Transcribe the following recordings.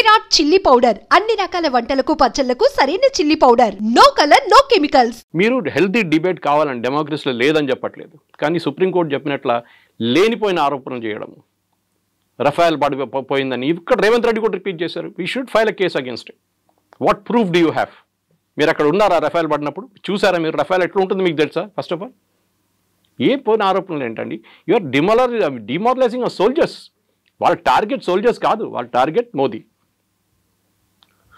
Virat chilli powder అన్ని రకాల వంటలకు పచ్చళ్లకు సరైన chilli powder. No colour no chemicals. మీరు హెల్తీ డిబేట్ కావాలని డెమోక్రసీలో లేదని చెప్పట్లేదు, కానీ సుప్రీంకోర్టు చెప్పినట్ల లేనిపోయిన ఆరోపణలు చేయడం, రఫేల్ పడిపోయిందని ఇక్కడ రేవంత్ రెడ్డి కూడా రిపీట్ చేశారు. We should file a case against it. What proof do you have? మీరు అక్కడ ఉన్నారా రఫేల్ పడినప్పుడు? చూసారా మీరు రఫేల్ ఎట్లా ఉంటుంది మీకు తెలుసా? ఫస్ట్ ఆఫ్ ఆల్ ఏ పోయిన ఆరోపణలు ఏంటండి? You're demoralizing a soldiers. వాళ్ళ టార్గెట్ సోల్జర్స్ కాదు, వాళ్ళ టార్గెట్ మోదీ.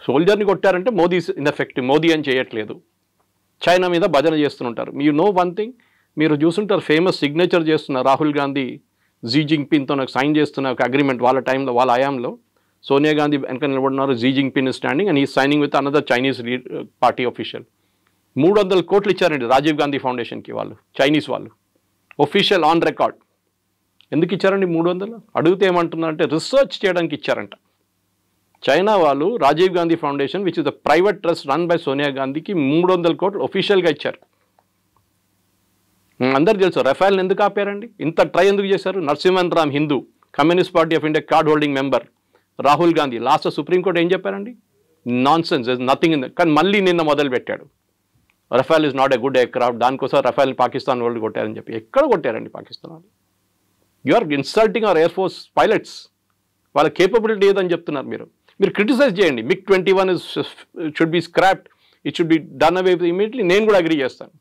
సోల్జర్ని కొట్టారంటే మోదీ ఇన్ఎఫెక్టివ్, మోదీ అని చేయట్లేదు. చైనా మీద భజన చేస్తుంటారు. యూ నో వన్ థింగ్, మీరు చూస్తుంటారు ఫేమస్ సిగ్నేచర్ చేస్తున్న రాహుల్ గాంధీ జీ జింగ్పిన్తో నాకు సైన్ చేస్తున్న ఒక అగ్రిమెంట్ వాళ్ళ టైంలో, వాళ్ళ హయాంలో. సోనియా గాంధీ వెనక నిలబడినారు, జీ జింగ్పిన్ స్టాండింగ్ అండ్ ఈ signing with another Chinese party official. 300 కోట్లు ఇచ్చారండి రాజీవ్ గాంధీ ఫౌండేషన్కి వాళ్ళు, చైనీస్ వాళ్ళు, ఒఫీషియల్ ఆన్ రికార్డ్. ఎందుకు ఇచ్చారండి 300? అడిగితే ఏమంటున్నారంటే రీసెర్చ్ చేయడానికి ఇచ్చారంట. చైనా వాళ్ళు Rajiv Gandhi foundation which is the private trust run by Sonia గాంధీకి 300 కోట్లు ఒఫీషియల్గా ఇచ్చారు. అందరు తెలుసు రఫేల్ని ఎందుకు ఆపారండి, ఇంత ట్రై ఎందుకు చేశారు? Narasimhan Ram Hindu, communist party of India card holding member Rahul Gandhi last సుప్రీంకోర్టు ఏం చెప్పారండి? Nonsense, nothing in. కానీ మళ్ళీ నిన్న మొదలు పెట్టాడు Rafale is not a good aircraft, దానికోసం రఫేల్ పాకిస్తాన్ వాళ్ళు కొట్టారని చెప్పి. ఎక్కడ కొట్టారండి పాకిస్తాన్ వాళ్ళు? You are insulting our air force pilots. వాళ్ళ కేపబిలిటీ ఏదని చెప్తున్నారు మీరు. మీరు క్రిటిసైజ్ చేయండి. MiG-21 should be scrapped, it should be done away immediately. నేను కూడా అగ్రీ చేస్తాను.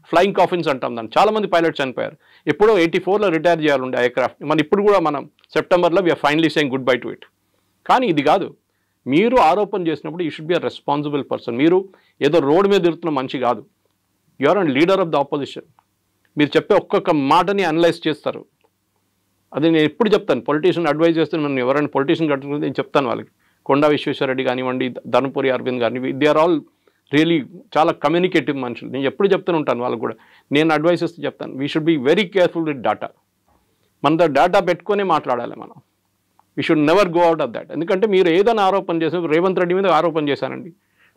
ఫ్లయింగ్ కాఫిన్స్ అంటాం దాన్ని. చాలామంది పైలట్స్ చనిపోయారు. ఎప్పుడో 84లో రిటైర్ చేయాలండి ఎయిర్క్రాఫ్ట్. మన ఇప్పుడు కూడా మనం సెప్టెంబర్లో we're finally saying goodbye to it. కానీ ఇది కాదు. మీరు ఆరోపణ చేసినప్పుడు you should be a responsible person. మీరు ఏదో రోడ్డు మీద తిరుగుతున్న మనిషి కాదు. You are and leader of the opposition. మీరు చెప్పే ఒక్కొక్క మాటని అనలైజ్ చేస్తారు. అది నేను ఎప్పుడు చెప్తాను, పొలిటీషియన్ అడ్వైజ్ చేస్తే మనం ఎవరైనా పొలిటీషియన్ కట్టుకుంటే నేను చెప్తాను వాళ్ళకి. కొండా విశ్వేశ్వరరెడ్డి కానివ్వండి, ధనుపూరి అరవింద్ కానివ్వండి, దే ఆర్ ఆల్ రియలీ చాలా కమ్యూనికేటివ్ మనుషులు. నేను ఎప్పుడు చెప్తూనే ఉంటాను వాళ్ళకు కూడా. నేను అడ్వైస్ ఇస్తే చెప్తాను, we should be very careful with data. మన డేటా పెట్టుకునే మాట్లాడాలి మనం. We should never go out of that. ఎందుకంటే మీరు ఏదైనా ఆరోపణ చేసిన, రేవంత్ రెడ్డి మీద ఆరోపణ చేశానండి,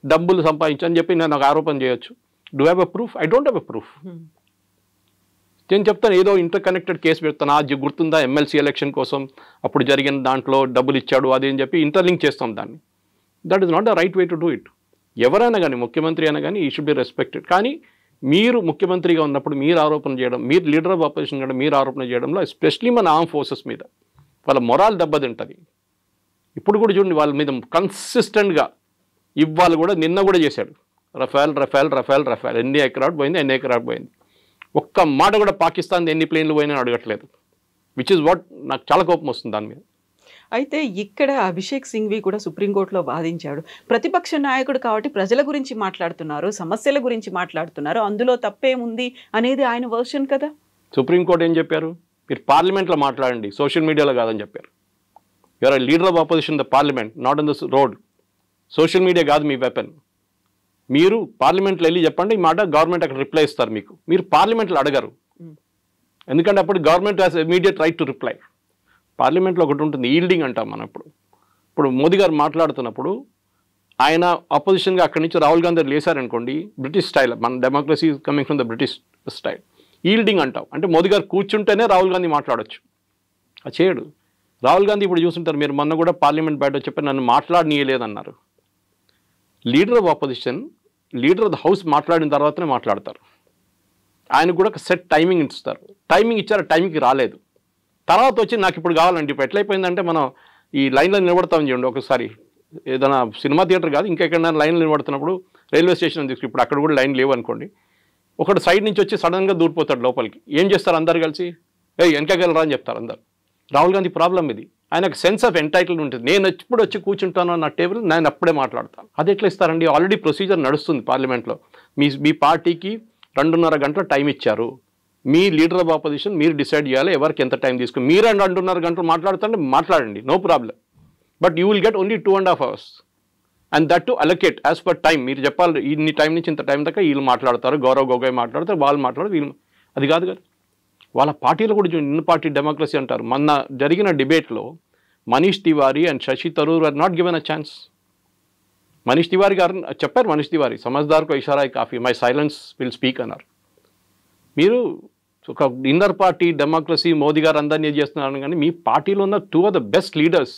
డబ్బులు సంపాదించని చెప్పి నేను నాకు ఆరోపణ చేయొచ్చు. Do have a proof? I don't have a proof. నేను చెప్తాను ఏదో ఇంటర్ కనెక్టెడ్ కేసు పెడతాను. అది గుర్తుందా, ఎమ్మెల్సీ ఎలక్షన్ కోసం అప్పుడు జరిగిన దాంట్లో డబ్బులు ఇచ్చాడు అది అని చెప్పి ఇంటర్లింక్ చేస్తాం దాన్ని. That is not the right way to do it. ఎవరైనా కానీ, ముఖ్యమంత్రి అయినా కానీ, ఈ షుడ్ బి రెస్పెక్టెడ్. కానీ మీరు ముఖ్యమంత్రిగా ఉన్నప్పుడు మీరు ఆరోపణ చేయడం, మీరు లీడర్ ఆఫ్ ఆపోజిషన్ కూడా మీరు ఆరోపణ చేయడంలో, ఎస్పెషలీ మన ఆర్మ్ ఫోర్సెస్ మీద వాళ్ళ మొరాల్ దెబ్బతింటుంది. ఇప్పుడు కూడా చూడండి వాళ్ళ మీద కన్సిస్టెంట్గా ఇవాళ కూడా, నిన్న కూడా చేశాడు రఫేల్ రఫేల్ రఫేల్ రఫేల్. ఎన్ని ఎయిర్క్రాఫ్ట్ పోయింది, ఎన్ని ఎయిర్క్రాఫ్ట్ పోయింది. ఒక్క మాట కూడా పాకిస్తాన్ ఎన్ని ప్లేన్లు పోయినా అడగట్లేదు. విచ్ ఇస్ వాట్ నాకు చాలా కోపం వస్తుంది దాని మీద. అయితే ఇక్కడ అభిషేక్ సింఘ్వి కూడా సుప్రీంకోర్టులో వాదించాడు. ప్రతిపక్ష నాయకుడు కాబట్టి ప్రజల గురించి మాట్లాడుతున్నారు, సమస్యల గురించి మాట్లాడుతున్నారు, అందులో తప్పేముంది అనేది ఆయన వర్షన్ కదా. సుప్రీంకోర్టు ఏం చెప్పారు? మీరు పార్లమెంట్లో మాట్లాడండి, సోషల్ మీడియాలో కాదని చెప్పారు. You're leader of opposition the parliament, not in the road. Social media కాదు మీ వెపన్. మీరు పార్లమెంట్లో వెళ్ళి చెప్పండి ఈ మాట, గవర్నమెంట్ అక్కడ రిప్లై ఇస్తారు మీకు. మీరు పార్లమెంట్లో అడగరు, ఎందుకంటే అప్పుడు government has immediate right to reply. పార్లమెంట్లో ఒకటి ఉంటుంది, ఈల్డింగ్ అంటాం మనం. ఇప్పుడు మోదీ గారు మాట్లాడుతున్నప్పుడు ఆయన అపోజిషన్గా అక్కడి నుంచి రాహుల్ గాంధీ లేసారనుకోండి, బ్రిటిష్ స్టైల్, మన democracy coming from the British style, yielding అంటాం. అంటే మోదీ గారు కూర్చుంటేనే రాహుల్ గాంధీ మాట్లాడచ్చు. అది చేయడు. రాహుల్ గాంధీ ఇప్పుడు చూస్తుంటారు, మీరు మొన్న కూడా పార్లమెంట్ బయట చెప్పి నన్ను మాట్లాడనీయలేదన్నారు. Leader of opposition, leader of the house మాట్లాడిన తర్వాతనే మాట్లాడతారు. ఆయన కూడా ఒక సెట్ టైమింగ్ ఇస్తారు. టైమింగ్ ఇచ్చారు, టైంకి రాలేదు. తర్వాత వచ్చి నాకు ఇప్పుడు కావాలండి. ఇప్పుడు ఎట్లయిపోయిందంటే మనం ఈ లైన్లో నిలబడతామని చూడండి. ఒకసారి ఏదైనా సినిమా థియేటర్ కాదు, ఇంకెక్కడైనా లైన్లో నిలబడుతున్నప్పుడు రైల్వే స్టేషన్ తీసుకు, ఇప్పుడు అక్కడ కూడా లైన్ లేవు అనుకోండి. ఒకటి సైడ్ నుంచి వచ్చి సడన్గా దూరిపోతాడు లోపలికి. ఏం చేస్తారు అందరు కలిసి? వెనకగలరా అని చెప్తారు అందరు. రాహుల్ గాంధీ ప్రాబ్లం ఇది. ఆయనకు సెన్స్ ఆఫ్ ఎంటైటిల్మెంట్ ఉంటుంది. నేను ఎప్పుడు వచ్చి కూర్చుంటాను నా టేబుల్, నేను అప్పుడే మాట్లాడతాను. అది ఎట్లా ఇస్తారండి? ఆల్రెడీ ప్రొసీజర్ నడుస్తుంది పార్లమెంట్లో. మీ పార్టీకి 2.5 గంటల టైం ఇచ్చారు. మీ లీడర్ ఆఫ్ ఆపోజిషన్ మీరు డిసైడ్ చేయాలి ఎవరికి ఎంత టైం తీసుకుని. మీరు 2.5 గంటలు మాట్లాడుతుంటే మాట్లాడండి, no problem. But you will get only 2.5 hours and that to allocate as per time. మీరు చెప్పాలి ఇన్ని టైం నుంచి ఇంత టైం దాకా వీళ్ళు మాట్లాడతారు, గౌరవ్ గొగోయ్ మాట్లాడతారు, వాళ్ళు మాట్లాడతారు, వీళ్ళు. అది కాదు కదా. వాళ్ళ పార్టీలో కూడా ఇన్ పార్టీ డెమోక్రసీ అంటారు. మొన్న జరిగిన డిబేట్లో Manish Tewari and Shashi Tharoor are not given a chance. Manish Tewari garu చెప్పారు, మనీష్ తివారీ సమజ్దార్కో ఇషారా కాఫీ, మై సైలెన్స్ విల్ స్పీక్ అన్నారు. మీరు ఒక ఇన్నర్ పార్టీ డెమోక్రసీ మోదీ గారు అందరినీ చేస్తున్నారు, కానీ మీ పార్టీలో ఉన్న 2 of the best leaders,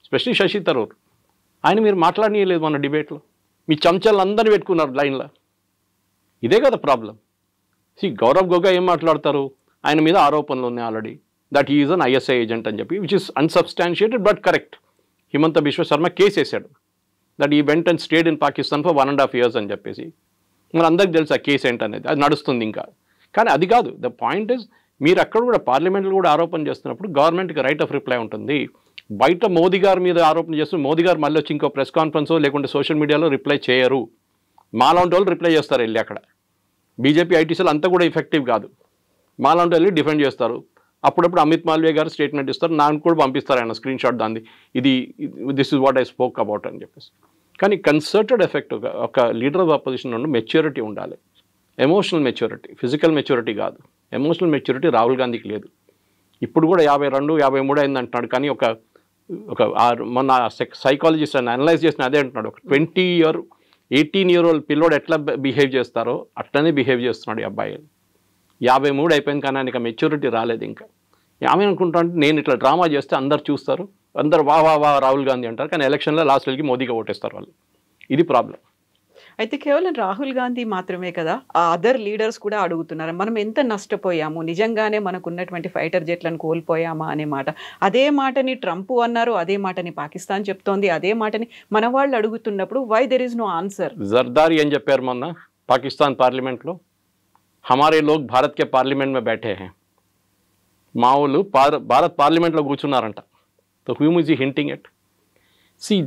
especially Shashi Tharoor, ఆయన మీరు మాట్లాడనీయలేదు మన డిబేట్లో. మీ చెంచాలందరినీ పెట్టుకున్నారు లైన్లో. ఇదే కదా ప్రాబ్లం. గౌరవ్ గొగోయ్ ఏం మాట్లాడతారు, ఆయన మీద ఆరోపణలు ఉన్నాయి already that he is an ISI agent అని చెప్పి, which is unsubstantiated but correct. Himanta Biswa Sarma case వేశాడు that he went and stayed in Pakistan for 1.5 years అని చెప్పేసి. మరి అందరికి తెలుసు ఆ కేసు ఏంటనేది, అది నడుస్తుంది ఇంకా. కానీ అది కాదు ద పాయింట్ ఇస్, మీరు అక్కడ కూడా పార్లమెంట్లో కూడా ఆరోపణ చేస్తున్నప్పుడు గవర్నమెంట్కి రైట్ ఆఫ్ రిప్లై ఉంటుంది. బయట మోదీ గారి మీద ఆరోపణ చేస్తూ మోదీ గారు మళ్ళీ వచ్చి ఇంకో ప్రెస్ కాన్ఫరెన్సో లేకుంటే సోషల్ మీడియాలో రిప్లై చేయరు. మాలాంటి వాళ్ళు రిప్లై చేస్తారు వెళ్ళి. అక్కడ బీజేపీ ఐటీసీలు అంతా కూడా ఎఫెక్టివ్ కాదు. మాలాంటి వెళ్ళి డిఫెండ్ చేస్తారు. అప్పుడప్పుడు అమిత్ మాల్వియా గారు స్టేట్మెంట్ ఇస్తారు, నాకు కూడా పంపిస్తారు ఆయన స్క్రీన్ షాట్ దాన్ని, this is what I spoke about అని చెప్పేసి. కానీ కన్సర్టెడ్ ఎఫెక్ట్ ఒక లీడర్ ఆఫ్ అపోజిషన్ నుండి మెచ్యూరిటీ ఉండాలి. ఎమోషనల్ మెచ్యూరిటీ, ఫిజికల్ మెచ్యూరిటీ కాదు. ఎమోషనల్ మెచ్యూరిటీ రాహుల్ గాంధీకి లేదు. ఇప్పుడు కూడా 52, 53 అయింది అంటున్నాడు. కానీ మొన్న సైకాలజిస్ట్ అని అనలైజ్ చేసిన అదే అంటున్నాడు, ఒక 18 year old పిల్లోడు ఎట్లా బిహేవ్ చేస్తారో అట్లనే బిహేవ్ చేస్తున్నాడు ఈ అబ్బాయి. 53 అయిపోయింది కానీ ఆయనకి మెచ్యూరిటీ రాలేదు ఇంకా. ఆమె అనుకుంటా నేను ఇట్లా డ్రామా చేస్తే అందరు చూస్తారు, అందరు వా రాహుల్ గాంధీ అంటారు, కానీ ఎలక్షన్లో లాస్ట్ వెళ్ళి మోదీగా ఓటేస్తారు వాళ్ళు. ఇది ప్రాబ్లం. అయితే కేవలం రాహుల్ గాంధీ మాత్రమే కదా, ఆ అదర్ లీడర్స్ కూడా అడుగుతున్నారు మనం ఎంత నష్టపోయాము, నిజంగానే మనకు ఉన్నటువంటి ఫైటర్ జెట్లను కోల్పోయామా అనే మాట. అదే మాటని ట్రంప్ అన్నారు, అదే మాటని పాకిస్తాన్ చెప్తోంది, అదే మాటని మన వాళ్ళు అడుగుతున్నప్పుడు why there is no answer. Zardari ఏం చెప్పారు మొన్న పాకిస్తాన్ పార్లమెంట్లో, హమారే లోగ్ భారత్ కే పార్లమెంట్ మే బైఠే హై. మా వాళ్ళు భారత్ పార్లమెంట్లో కూర్చున్నారంట. So him is hinting at.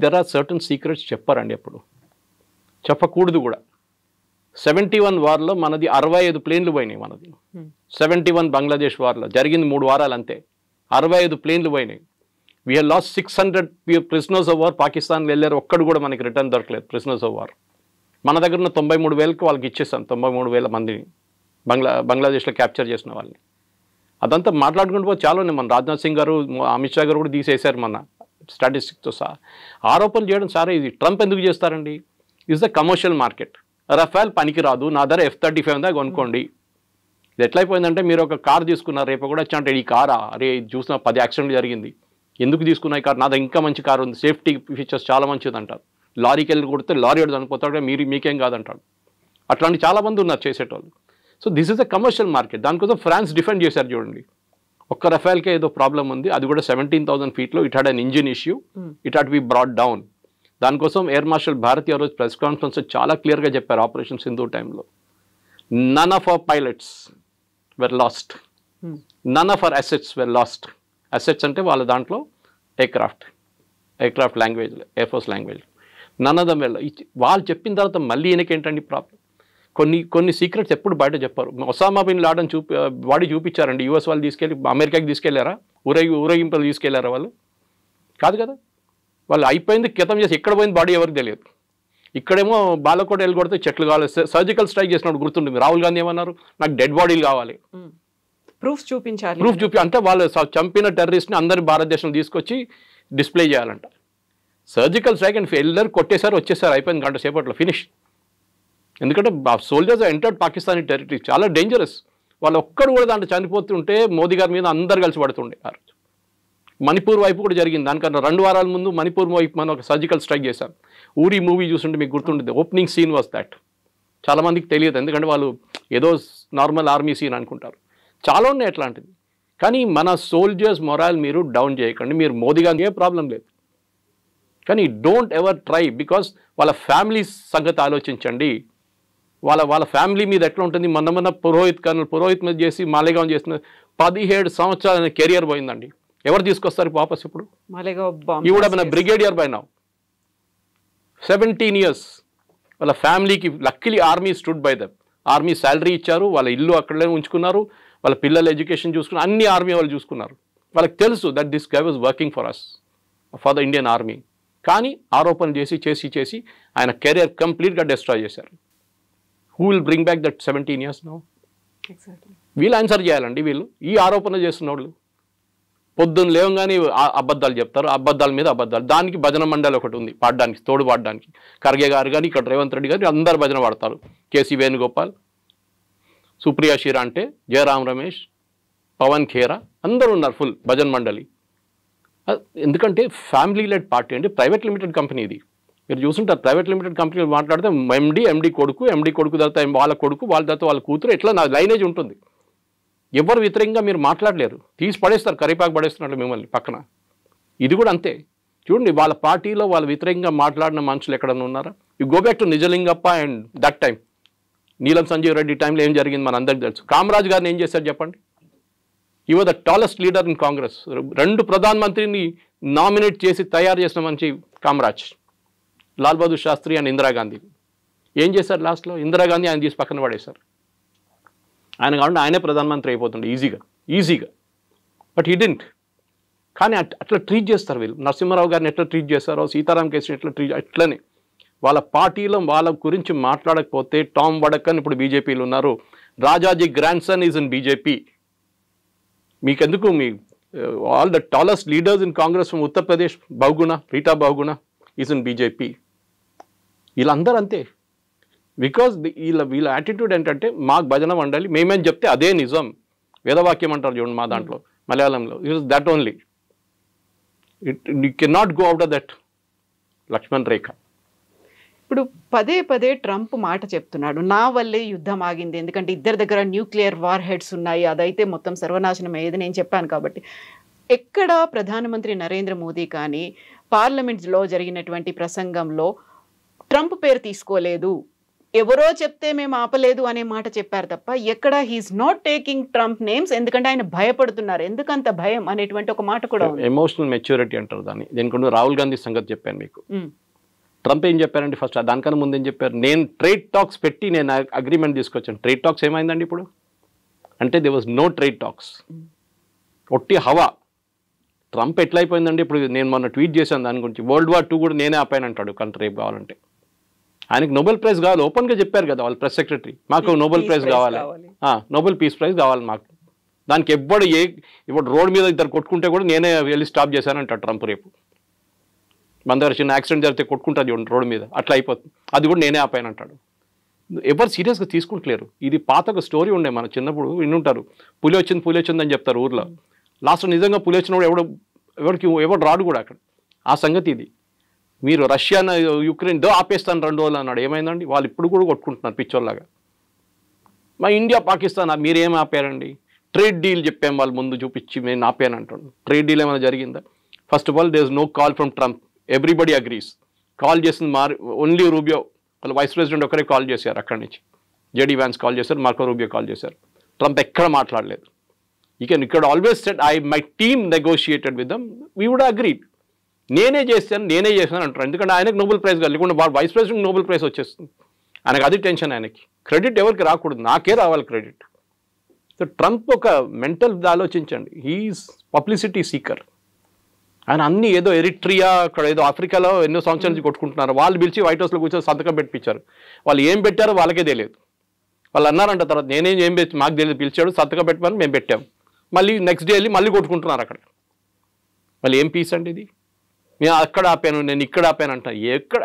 There are certain secrets చెప్పారండి, ఎప్పుడు చెప్పకూడదు కూడా. 71 వార్లో మనది 65 ప్లేన్లు పోయినాయి. మనది 71 బంగ్లాదేశ్ వార్లో జరిగింది 3 వారాలు అంతే, 65 ప్లేన్లు పోయినాయి. We have lost 600 prisoners of war. Pakistan వెళ్ళారు, ఒక్కడు కూడా మనకి రిటర్న్ దొరకలేదు ప్రిజనర్స్ ఆఫ్ వార్. మన దగ్గర ఉన్న 93,000కి వాళ్ళకి ఇచ్చేసాం, 93,000 మందిని బంగ్లాదేశ్లో క్యాప్చర్ చేసిన వాళ్ళని. అదంతా మాట్లాడుకుంటూ పోతే చాలా ఉన్నాయి. మన రాజ్నాథ్ సింగ్ గారు, అమిత్ షా గారు కూడా తీసేశారు మన స్టాటిస్టిక్స్తో సహా. ఆరోపణలు చేయడం సరే, ఇది ట్రంప్ ఎందుకు చేస్తారండి? Is the commercial market. Rafale పనికి రాదు, నా ధర F-35 ఉందా కొనుక్కోండి. ఇది ఎట్లయిపోయిందంటే, మీరు ఒక కార్ తీసుకున్నారు, రేపు కూడా వచ్చి అంటే ఈ కారా, అరే ఇది చూసిన 10 యాక్సిడెంట్లు జరిగింది, ఎందుకు తీసుకున్నా ఈ కార్, నా దగ్గర ఇంకా మంచి కారు ఉంది, సేఫ్టీ ఫీచర్స్ చాలా మంచిది అంటారు. లారీకి వెళ్ళి కొడితే లారీ వాడు చనిపోతాడు, మీకేం కాదంటాడు. అట్లాంటి చాలామంది ఉన్నారు చేసేటోళ్ళు. So this is the commercial market. దానికోసం ఫ్రాన్స్ డిఫెండ్ చేశారు చూడండి. ఒక్క రఫేల్కే ఏదో ప్రాబ్లం ఉంది, అది కూడా 17,000 feetలో. It had an engine issue, it had be brought down. దానికోసం ఎయిర్ మార్షల్ భారతి ఆ రోజు ప్రెస్ కాన్ఫరెన్స్ చాలా క్లియర్గా చెప్పారు, ఆపరేషన్ సింధు టైంలో none of our pilots were lost, none of our assets were lost. Assets అంటే వాళ్ళ దాంట్లో aircraft language, air force language, none of them well. వాళ్ళు చెప్పిన తర్వాత మళ్ళీ ఈయనకేంటండి ప్రాబ్లం? కొన్ని సీక్రెట్స్ ఎప్పుడు బయట చెప్పారు. ఒసామా బిన్ లాడన్ వాడి చూపించారండి. యూఎస్ వాళ్ళు తీసుకెళ్ళి అమెరికాకి తీసుకెళ్లారా? ఊరేగింపులు తీసుకెళ్లారా వాళ్ళు? కాదు కదా. వాళ్ళు అయిపోయింది, క్రితం చేసి ఎక్కడ పోయింది బాడీ ఎవరికి తెలియదు. ఇక్కడేమో బాలకోట వెళ్ళి కొడితే చెట్లు కావాలి. సర్జికల్ స్ట్రైక్ చేసినప్పుడు గుర్తుంటుంది, రాహుల్ గాంధీ ఏమన్నారు, నాకు డెడ్ బాడీలు కావాలి, ప్రూఫ్ చూపించాలి. అంటే వాళ్ళు చంపిన టెర్రరిస్ట్ని అందరి భారతదేశం తీసుకొచ్చి డిస్ప్లే చేయాలంట. సర్జికల్ స్ట్రైక్ అండ్ వెళ్ళారు, కొట్టేశారు, వచ్చేసారు, అయిపోయింది, గంట సేపట్లో ఫినిష్. ఎందుకంటే సోల్జర్స్ ఎంటర్డ్ పాకిస్తానీ టెరిటరీ, చాలా డేంజరస్. వాళ్ళు ఒక్కరు కూడా దాంట్లో చనిపోతుంటే మోదీ గారి మీద అందరు కలిసి పడుతుండే. ఆ రోజు మణిపూర్ వైపు కూడా జరిగింది. దానికన్నా 2 వారాల ముందు మణిపూర్ వైపు మనం ఒక సర్జికల్ స్ట్రైక్ చేశాం. ఊరి మూవీ చూస్తుంటే మీకు గుర్తుంటుంది, ఓపెనింగ్ సీన్ వాజ్ దాట్. చాలామందికి తెలియదు, ఎందుకంటే వాళ్ళు ఏదో నార్మల్ ఆర్మీ సీన్ అనుకుంటారు. చాలా ఉన్నాయి అట్లాంటిది. కానీ మన సోల్జర్స్ మొరాల్ మీరు డౌన్ చేయకండి. మీరు మోదీ గారికి ఏ ప్రాబ్లం లేదు, కానీ డోంట్ ఎవర్ ట్రై, బికాస్ వాళ్ళ ఫ్యామిలీ సంగతి ఆలోచించండి. వాళ్ళ ఫ్యామిలీ మీద ఎట్లా ఉంటుంది. మొన్న పురోహిత్ మీద చేసి మాలేగాం చేసిన 17 సంవత్సరాల కెరియర్ పోయిందండి. ఎవరు తీసుకొస్తారు వాపస్ ఇప్పుడు? ఈ కూడా మన బ్రిగేడియర్ బై నౌ 17 years. వాళ్ళ ఫ్యామిలీకి luckily army stood by them. Army salary ఇచ్చారు, వాళ్ళ ఇల్లు అక్కడే ఉంచుకున్నారు, వాళ్ళ పిల్లల ఎడ్యుకేషన్ చూసుకున్నారు, అన్ని ఆర్మీ వాళ్ళు చూసుకున్నారు. వాళ్ళకి తెలుసు that this guy was working for us, for the Indian army. కానీ ఆరోపణలు చేసి ఆయన కెరియర్ కంప్లీట్గా డిస్ట్రాయ్ చేశారు. Who will bring back that 17 years now? వీళ్ళు ఆన్సర్ చేయాలండి. వీళ్ళు ఈ ఆరోపణ చేస్తున్న వాళ్ళు పొద్దున్న లేవగానే అబద్ధాలు చెప్తారు, అబద్ధాల మీద అబద్ధాలు. దానికి భజన మండలి ఒకటి ఉంది పాడడానికి, తోడు పాడడానికి. ఖర్గే గారు కానీ ఇక్కడ రేవంత్ రెడ్డి గారు అందరు భజన పాడతారు. కేసీ వేణుగోపాల్, సుప్రియా షిరాంటే, జయరామ్ రమేష్, పవన్ ఖేరా అందరూ ఉన్నారు ఫుల్ భజన్ మండలి. ఎందుకంటే ఫ్యామిలీ లెడ్ పార్టీ అంటే ప్రైవేట్ లిమిటెడ్ కంపెనీ ఇది. మీరు చూస్తుంటారు ప్రైవేట్ లిమిటెడ్ కంపెనీలు మాట్లాడితే ఎండి కొడుకు తర్వాత వాళ్ళ కొడుకు, వాళ్ళ తర్వాత వాళ్ళ కూతురు, ఇట్లా నా లైనేజ్ ఉంటుంది. ఎవరు వ్యతిరేకంగా మీరు మాట్లాడలేరు, తీసి పడేస్తారు, కరిపాకు పడేస్తున్నట్లు మిమ్మల్ని పక్కన. ఇది కూడా అంతే. చూడండి వాళ్ళ పార్టీలో వాళ్ళు వ్యతిరేకంగా మాట్లాడిన మనుషులు ఎక్కడన్నా ఉన్నారా? You go back to Nijalingappa and that time నీలం సంజీవ్ రెడ్డి టైంలో ఏం జరిగింది మన అందరికీ తెలుసు. కామరాజ్ గారిని ఏం చేశారు చెప్పండి? He was the tallest leader in Congress. 2 ప్రధానమంత్రిని నామినేట్ చేసి తయారు చేసిన మంచి కామరాజ్, లాల్ బహదూర్ శాస్త్రి అండ్ ఇందిరాగాంధీ. ఏం చేశారు లాస్ట్లో? ఇందిరాగాంధీ ఆయన తీసి పక్కన పడేశారు. ఆయన కాబట్టి ఆయనే ప్రధానమంత్రి అయిపోతుండే ఈజీగా. But he didn't. కానీ అట్లా ట్రీట్ చేస్తారు వీళ్ళు. నరసింహారావు గారిని ఎట్లా ట్రీట్ చేస్తారో, సీతారాం కేసుని ఎట్లా ట్రీట్, అట్లనే వాళ్ళ పార్టీలో వాళ్ళ గురించి మాట్లాడకపోతే టామ్ వడకన్ ఇప్పుడు బీజేపీలో ఉన్నారు, Rajaji grandson is in BJP. మీకెందుకు? మీ all the tallest leaders in Congress from Uttar Pradesh, Rita Bahuguna is in BJP. వీళ్ళందరూ అంతే. బికాజ్ వీళ్ళ యాటిట్యూడ్ ఏంటంటే మాకు భజన మండలి, మేమేం చెప్తే అదే నిజం. వేదవాక్యం అంటారు చూడండి మా దాంట్లో మలయాళంలో. It is that only. You cannot go out of that Lakshman rekha. ఇప్పుడు పదే ట్రంప్ మాట చెప్తున్నాడు, నా వల్లే యుద్ధం ఆగింది, ఎందుకంటే ఇద్దరి దగ్గర న్యూక్లియర్ వార్ హెడ్స్ ఉన్నాయి, అదైతే మొత్తం సర్వనాశనం అయ్యేది నేను చెప్పాను కాబట్టి. ఎక్కడ ప్రధానమంత్రి నరేంద్ర మోదీ కానీ పార్లమెంట్లో జరిగినటువంటి ప్రసంగంలో ట్రంప్ పేరు తీసుకోలేదు, ఎవరో చెప్తే మేము ఆపలేదు అనే మాట చెప్పారు తప్ప ఎక్కడ he is not taking Trump names. ఎందుకంటే ఆయన భయపడుతున్నారు. ఎందుకంత భయం అనేటువంటి ఒక మాట కూడా ఉంది. ఎమోషనల్ మెచ్యూరిటీ అంటారు దాన్ని. దీనికి రాహుల్ గాంధీ సంగతి చెప్పాను మీకు. ట్రంప్ ఏం చెప్పారండి ఫస్ట్? దానికన్నా ముందు ఏం చెప్పారు? నేను ట్రేడ్ టాక్స్ పెట్టి నేను అగ్రిమెంట్ తీసుకొచ్చాను. ట్రేడ్ టాక్స్ ఏమైందండి ఇప్పుడు? అంటే they was no trade talks, ఒట్టి హవా. ట్రంప్ ఎట్లయిపోయిందండి ఇప్పుడు? నేను మొన్న ట్వీట్ చేశాను దాని గురించి. World War II కూడా నేనే ఆపాను అంటాడు కంట్రీ రేపు కావాలంటే. ఆయనకు నోబెల్ ప్రైజ్ కావాలి, ఓపెన్గా చెప్పారు కదా వాళ్ళ ప్రెస్ సెక్రటరీ, మాకు నోబెల్ ప్రైజ్ కావాలి, నోబెల్ పీస్ ప్రైజ్ కావాలి మాకు. దానికి ఇప్పుడు రోడ్ మీద ఇద్దరు కొట్టుకుంటే కూడా నేనే వెళ్ళి స్టాప్ చేశానంటాడు ట్రంప్ రేపు. మన దగ్గర చిన్న యాక్సిడెంట్ జరిగితే కొట్టుకుంటుంది చూడండి రోడ్ మీద, అట్లా అయిపోతుంది. అది కూడా నేనే ఆపాను అంటాడు. ఎవరు సీరియస్గా తీసుకుంటలేరు. ఇది పాత ఒక స్టోరీ ఉండే, మన చిన్నప్పుడు వినుంటారు. పులి వచ్చింది అని చెప్తారు ఊర్లో. లాస్ట్ నిజంగా పులి వచ్చినప్పుడు ఎవడు రాడు కూడా అక్కడ. ఆ సంగతి ఇది. మీరు రష్యా యుక్రెయిన్ ఆపేస్తాను 2 రోజులు అన్నాడు, ఏమైందండి? వాళ్ళు ఇప్పుడు కూడా కొట్టుకుంటున్నారు పిచ్చోళ్ళలాగా. మా ఇండియా పాకిస్తాన్ మీరేం ఆపారండి? ట్రేడ్ డీల్ చెప్పాం వాళ్ళు ముందు చూపించి నేను ఆపాను అంటాడు. ట్రేడ్ డీల్ ఏమైనా జరిగిందా? First of all there is no call from Trump, everybody agrees. Call చేసింది ఓన్లీ రూబియో, వాళ్ళ వైస్ ప్రెసిడెంట్ ఒకరే కాల్ చేశారు అక్కడి నుంచి. జేడీ వ్యాన్స్ కాల్ చేశారు, మార్కో రూబియో కాల్ చేశారు. ట్రంప్ ఎక్కడ మాట్లాడలేదు. ఇక్కడ always said my team negotiated with them, we would agreed. నేనే చేశాను అంటారు. ఎందుకంటే ఆయనకు నోబెల్ ప్రైజ్ కాదు, లేకుండా వైస్ ప్రెసిడెంట్ నోబెల్ ప్రైజ్ వచ్చేస్తుంది. ఆయనకు అది టెన్షన్. ఆయనకి క్రెడిట్ ఎవరికి రాకూడదు, నాకే రావాలి క్రెడిట్. సో ట్రంప్ ఒక మెంటల్ ఆలోచించండి, హీఈస్ పబ్లిసిటీ సీకర్. ఆయన అన్ని ఏదో ఎరిట్రియా, అక్కడ ఏదో ఆఫ్రికాలో ఎన్నో సంవత్సరాల నుంచి కొట్టుకుంటున్నారు. వాళ్ళు పిలిచి వైట్ హౌస్లో కూర్చొని సంతకం పెట్టించారు. వాళ్ళు ఏం పెట్టారో వాళ్ళకే తెలియదు. వాళ్ళు అన్నారంట తర్వాత, ఏం పెట్టి మాకు తెలియదు, పిలిచాడు సంతకం పెట్టమని మేము పెట్టాం. మళ్ళీ నెక్స్ట్ డే వెళ్ళి మళ్ళీ కొట్టుకుంటున్నారు అక్కడ. మళ్ళీ ఏం పీస్ అండి ఇది? నేను అక్కడ ఆపాను, నేను ఇక్కడ ఆపాను అంట. ఎక్కడ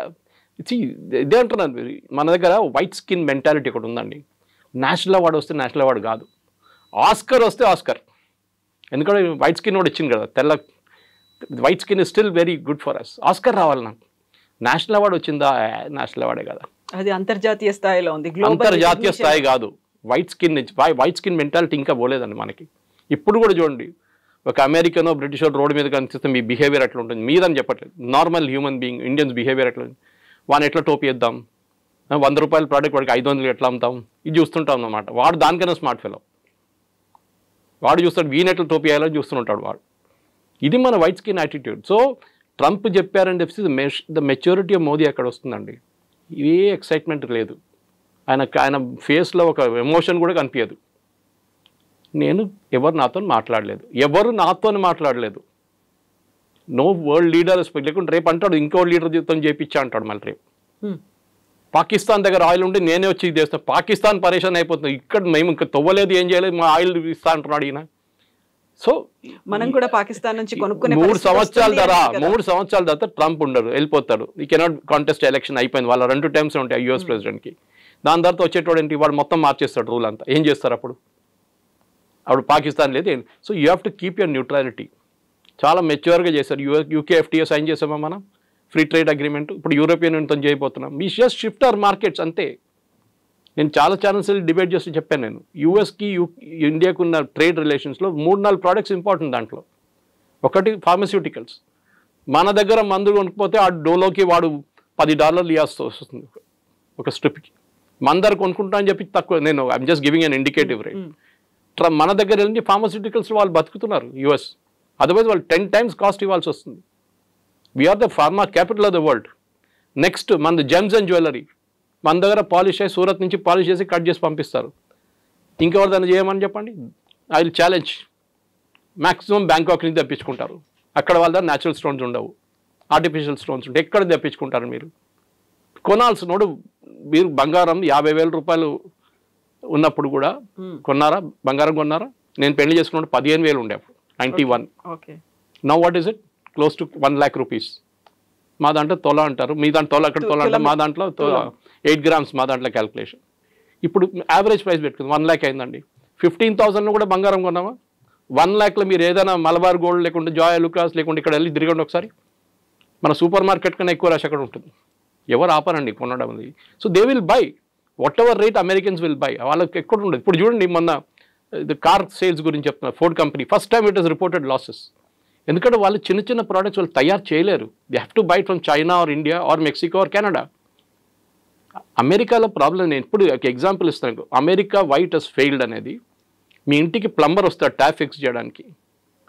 ఇదే అంటున్నాను. మన దగ్గర వైట్ స్కిన్ మెంటాలిటీ ఒకటి ఉందండి. నేషనల్ అవార్డు వస్తే నేషనల్ అవార్డు కాదు, ఆస్కర్ వస్తే ఆస్కర్. ఎందుకంటే వైట్ స్కిన్ కూడా ఇచ్చింది కదా, తెల్ల white skin is still very good for us. Oscar రావాలి నాకు. నేషనల్ అవార్డు వచ్చిందా? నేషనల్ అవార్డే కదా, అది అంతర్జాతీయ స్థాయిలో ఉంది. అంతర్జాతీయ స్థాయి కాదు. వైట్ స్కిన్ మెంటాలిటీ ఇంకా పోలేదండి మనకి. ఇప్పుడు కూడా చూడండి, ఒక అమెరికనో బ్రిటిషో రోడ్డు మీద కనిపిస్తే మీ బిహేవియర్ ఎట్లా ఉంటుంది మీదని చెప్పట్లేదు. Normal human being Indians behaviour ఎట్లా ఉంది, వాడిని ఎట్లా టోపీ ఇద్దాం, 100 రూపాయల ప్రోడక్ట్ వాడికి 500 ఎట్లా అమ్ముతాం, ఇది చూస్తుంటాం అన్నమాట. వాడు దానికైనా స్మార్ట్ ఫెలో, వాడు చూస్తాడు వీని ఎట్లా టోపీ వేయాలని చూస్తుంటాడు వాడు. ఇది మన white skin attitude. So Trump చెప్పారని చెప్పి ద మెచ్యూరిటీ ఆఫ్ మోదీ అక్కడ వస్తుందండి. ఏ ఎక్సైట్మెంట్ లేదు ఆయన ఫేస్లో, ఒక ఎమోషన్ కూడా కనిపించదు. ఎవరు నాతో మాట్లాడలేదు. నో వరల్డ్ లీడర్ లేకుంటే రేపు అంటాడు ఇంకో లీడర్తో చేయించా అంటాడు. మళ్ళీ రేపు పాకిస్తాన్ దగ్గర ఆయిల్ ఉంటే నేనే వచ్చి చేస్తాను. పాకిస్తాన్ పరేషాన్ అయిపోతుంది. ఇక్కడ మేము ఇంకా తవ్వలేదు, ఏం చేయలేదు, మా ఆయిల్ ఇస్తా అంటున్నాడు ఈయన. సో మనం కూడా పాకిస్తాన్ నుంచి కొనుక్కునే 3 సంవత్సరాల తర్వాత ట్రంప్ ఉండరు, వెళ్ళిపోతాడు. ఈ కెనాట్ కాంటెస్ట్ ఎలక్షన్ అయిపోయింది. వాళ్ళ 2 టైమ్స్ ఉంటాయి యూఎస్ ప్రెసిడెంట్కి. దాని తర్వాత వచ్చేటోడు ఏంటి, వాడు మొత్తం మార్చేస్తాడు రూల్ అంతా. ఏం చేస్తారు అప్పుడు పాకిస్తాన్ లేదు. So you have to keep your neutrality. చాలా మెచ్యూర్గా చేశారు. యూకే FTA సైన్ చేసామా మనం, ఫ్రీ ట్రేడ్ అగ్రిమెంట్. ఇప్పుడు యూరోపియన్ యూనియన్తో చేయబోతున్నాం. We just shift our markets అంతే. నేను చాలా ఛానల్స్ డిబేట్ చేస్తూ చెప్పాను. నేను యూఎస్కి ఇండియాకు ఉన్న ట్రేడ్ రిలేషన్స్లో 3-4 ప్రోడక్ట్స్ ఇంపార్టెంట్. దాంట్లో ఒకటి ఫార్మస్యూటికల్స్. మన దగ్గర మందు కొనుక్కపోతే ఆ డోలోకి వాడు $10 ఇవ్వాల్సి వస్తుంది ఒక స్ట్రిప్కి. మన దగ్గర కొనుక్కుంటా అని చెప్పి తక్కువ. నేను I'm just giving an indicative rate. మన దగ్గర వెళ్ళి ఫార్మస్యూటికల్స్ వాళ్ళు బతుకుతున్నారు యూఎస్. అదర్వైజ్ వాళ్ళు 10 times కాస్ట్ ఇవ్వాల్సి వస్తుంది. We're the pharma capital of the world. Next మనది జెమ్స్ అండ్ జ్యువెలరీ. మన దగ్గర పాలిష్ అయ్యి సూరత్ నుంచి పాలిష్ చేసి కట్ చేసి పంపిస్తారు. ఇంకెవరు దాన్ని చేయమని చెప్పండి. I will challenge. Maximum Bangkok నుంచి తెప్పించుకుంటారు. అక్కడ వాళ్ళ దగ్గర న్యాచురల్ స్టోన్స్ ఉండవు, ఆర్టిఫిషియల్ స్టోన్స్ ఉంటాయి. ఎక్కడ తెప్పించుకుంటారు మీరు? కొనాల్సినోడు మీరు బంగారం 50,000 రూపాయలు ఉన్నప్పుడు కూడా కొన్నారా? బంగారం కొన్నారా? నేను పెళ్లి చేసుకున్నప్పుడు 15,000 ఉండే అప్పుడు 91. Now what is it? Close to 1 lakh rupees. మా దాంట్లో తొల అంటారు, మీ దాంట్లో తొల, అక్కడ తొల అంటారు, మా దాంట్లో 8 grams మా దాంట్లో క్యాల్కులేషన్. ఇప్పుడు యావరేజ్ ప్రైస్ పెట్టుకుంది 1 lakh అయిందండి. 15,000 కూడా బంగారం కొన్నామా? 1 lakhలో మీరు ఏదైనా మలబార్ గోల్డ్ లేకుంటే జాయ్ లుకాస్ లేకుంటే ఇక్కడ వెళ్ళి తిరగండి ఒకసారి. మన సూపర్ మార్కెట్ కన్నా ఎక్కువ రష్ అక్కడ ఉంటుంది. ఎవరు ఆపరండి కొనడం అది. So they will buy what ever rate Americans will buy. వాళ్ళకి ఎక్కడ ఉండదు. ఇప్పుడు చూడండి, మొన్న కార్ సేల్స్ గురించి చెప్తున్నారు. Ford company first time it is reported losses. ఎందుకంటే వాళ్ళు చిన్న చిన్న ప్రోడక్ట్స్ వాళ్ళు తయారు చేయలేరు. They have to buy from China or India or Mexico or Canada. అమెరికాలో ప్రాబ్లం. నేను ఇప్పుడు ఒక ఎగ్జాంపుల్ ఇస్తాను. అమెరికా వైట్ హస్ ఫెయిల్డ్ అనేది, మీ ఇంటికి ప్లంబర్ వస్తాడు ట్యాప్ ఫిక్స్ చేయడానికి.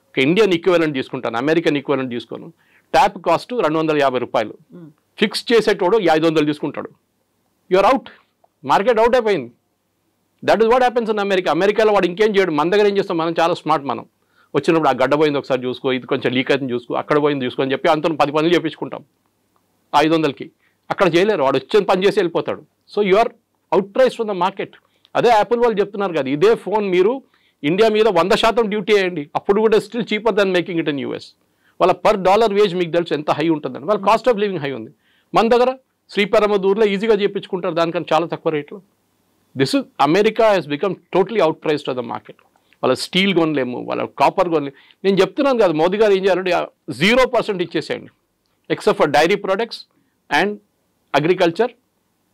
ఒక ఇండియన్ ఈక్వలెంట్ తీసుకుంటాను, అమెరికన్ ఈక్వలెంట్ తీసుకోను. ట్యాప్ కాస్ట్ 250 రూపాయలు. ఫిక్స్ చేసేటోడు 500 తీసుకుంటాడు. You're out. మార్కెట్ అవుట్ అయిపోయింది. That is what happens in America. అమెరికాలో వాడు ఇంకేం చేయడు. మన దగ్గర ఏం చేస్తాం? మనం చాలా స్మార్ట్. మనం వచ్చినప్పుడు ఆ గడ్డ పోయింది ఒకసారి చూసుకో, ఇది కొంచెం లీక్ అవుతుంది చూసుకో, అక్కడ పోయింది చూసుకో అని చెప్పి అంత 10 పనులు చేయించుకుంటాం 500కి. అక్కడ చేయలేరు. వాడు వచ్చిన పని చేసి వెళ్ళిపోతాడు. So you are out price from the market. అదే యాపిల్ వాళ్ళు చెప్తున్నారు కదా, ఇదే ఫోన్ మీరు ఇండియా మీద 100% డ్యూటీ వేయండి, అప్పుడు కూడా still cheaper than making it in US. వాళ్ళ per dollar వేజ్ మీకు తెలుసు ఎంత హై ఉంటుందని. వాళ్ళ కాస్ట్ ఆఫ్ లివింగ్ హై ఉంది. మన దగ్గర శ్రీపరమదూర్లో ఈజీగా చేయించుకుంటారు దానికన్నా చాలా తక్కువ రేట్లో. This is America has become totally out priced of the market. వాళ్ళ స్టీల్ కొనలేము, వాళ్ళ కాపర్ కొనలేము. నేను చెప్తున్నాను కదా, మోదీ గారు ఏం చేయాలంటే 0% ఇచ్చేసేయండి, except for dairy products and agriculture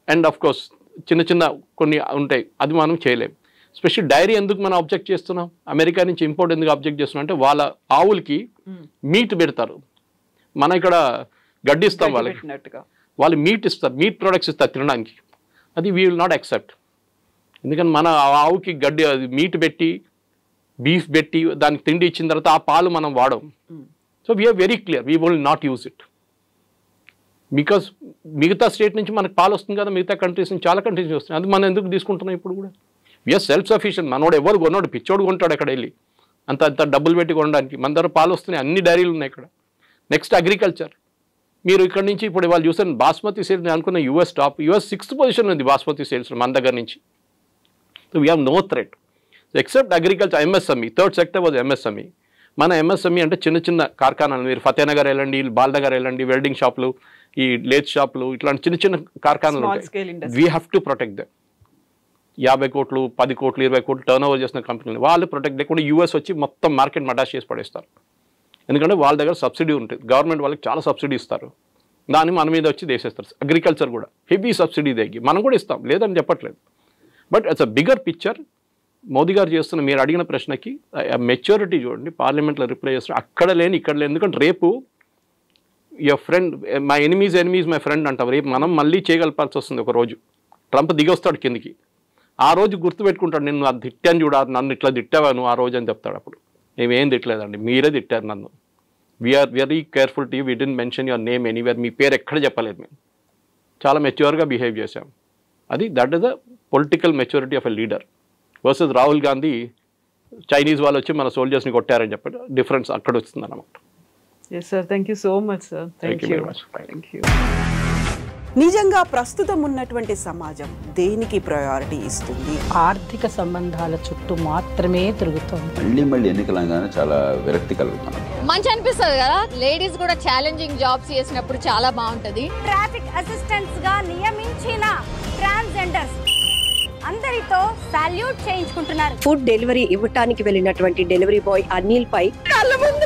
and of course చిన్న చిన్న కొన్ని ఉంటాయి, అది మనం చేయలేము. స్పెషల్ డైరీ ఎందుకు మనం అబ్జెక్ట్ చేస్తున్నాం? అమెరికా నుంచి ఇంపోర్ట్ ఎందుకు అబ్జెక్ట్ చేస్తున్నాం అంటే వాళ్ళ ఆవులకి మీట్ పెడతారు, మన ఇక్కడ గడ్డి ఇస్తాం వాళ్ళకి, వాళ్ళు మీట్ ఇస్తారు, మీట్ ప్రొడక్ట్స్ ఇస్తారు తినడానికి. అది వీ విల్ నాట్ యాక్సెప్ట్. ఎందుకంటే మన ఆవుకి గడ్డి అది మీట్ పెట్టి బీఫ్ పెట్టి దానికి తిండి ఇచ్చిన తర్వాత ఆ పాలు మనం వాడం. So we're very clear, we will not use it. Because మిగతా స్టేట్ నుంచి మనకు పాలు వస్తుంది కదా, మిగతా కంట్రీస్ నుంచి చాలా కంట్రీస్ వస్తుంది, అది మనం ఎందుకు తీసుకుంటున్నాం ఇప్పుడు కూడా? We're self sufficient. మనోడు ఎవరు కొన్నాడు? పిచ్చోడు కొంటాడు అక్కడ వెళ్ళి అంత అంత డబ్బులు పెట్టి కొనడానికి. మన దగ్గర పాలు వస్తున్నాయి, అన్ని డైరీలు ఉన్నాయి ఇక్కడ. Next agriculture. మీరు ఇక్కడ నుంచి ఇప్పుడు వాళ్ళు చూసాను బాస్మతి సేల్స్, నేను అనుకున్న US top, US 6th position ఉంది బాస్మతి సేల్స్ మన దగ్గర నుంచి. So we have no threat except agriculture. MSME, third sector was MSME. మన ఎంఎస్ఎంఈ అంటే చిన్న చిన్న కార్ఖానాలు. మీరు ఫతేనగర్ వెళ్ళండి, బాల్నగర్ వెళ్ళండి, వెల్డింగ్ షాపులు, ఈ లేత్ షాపులు, ఇట్లాంటి చిన్న చిన్న కార్ఖానాలు ఉంటాయి. We have to protect them. 50 కోట్లు 10 కోట్లు 20 కోట్లు టర్న్ ఓవర్ చేసిన కంపెనీలు వాళ్ళు ప్రొటెక్ట్ లేకుండా యూఎస్ వచ్చి మొత్తం మార్కెట్ మటాష్ చేసి పడేస్తారు. ఎందుకంటే వాళ్ళ దగ్గర సబ్సిడీ ఉంటుంది, గవర్నమెంట్ వాళ్ళకి చాలా సబ్సిడీ ఇస్తారు, దాన్ని మన మీద వచ్చి వేసేస్తారు. అగ్రికల్చర్ కూడా హెవీ సబ్సిడీ దగ్గర మనం కూడా ఇస్తాం, లేదని చెప్పట్లేదు. But it's a bigger picture. Modi గారు చేస్తున్న మీరు అడిగిన ప్రశ్నకి మెచ్యూరిటీ చూడండి, పార్లమెంట్లో రిప్లై చేస్తున్నారు. అక్కడ లేని ఇక్కడ లేదు. ఎందుకంటే రేపు your friend my enemies my friend అంటాం. రేపు మనం మళ్ళీ చేయగలపాల్సి వస్తుంది. ఒక రోజు ట్రంప్ దిగొస్తాడు కిందికి, ఆ రోజు గుర్తుపెట్టుకుంటాడు, నేను అది తిట్టాను చూడ, నన్ను ఇట్లా తిట్టావాను ఆ రోజు అని చెప్తాడు. అప్పుడు మేమేం తిట్టలేదండి, మీరే తిట్టారు నన్ను. We're very careful to you, we didn't mention your name anywhere. మీ పేరు ఎక్కడ చెప్పలేదు, మేము చాలా మెచ్యూర్గా బిహేవ్ చేశాం. అది that is the political maturity of a leader. Versus Rahul Gandhi Chinese వాళ్ళు వచ్చి మన సోల్జర్స్ని కొట్టారని చెప్పి డిఫరెన్స్ అక్కడ వస్తుంది అన్నమాట. Yes sir, thank you so much sir. Thank you very much. Thank you. నిజంగా ప్రస్తుతం ఉన్నటువంటి సమాజం దేనికి ప్రయారిటీ ఇస్తుంది? ఆర్థిక సంబంధాల చుట్టూ మాత్రమే తిరుగుతోంది. మళ్ళీ ఎన్నికలంగానే చాలా విరక్తి కలుగుతున్నాం. మంచి అనిపిస్తుంది కదా, లేడీస్ కూడా ఛాలెంజింగ్ జాబ్స్ చేసినప్పుడు చాలా బాగుంటది. ట్రాఫిక్ అసిస్టెంట్స్ గా నియమించిన ట్రాన్స్జెండర్స్ అందరితో సాల్యూట్ చేయించుకుంటున్నారు. ఫుడ్ డెలివరీ ఇవ్వటానికి వెళ్ళినటువంటి డెలివరీ బాయ్ అనిల్ పై కళ్ళ ముందు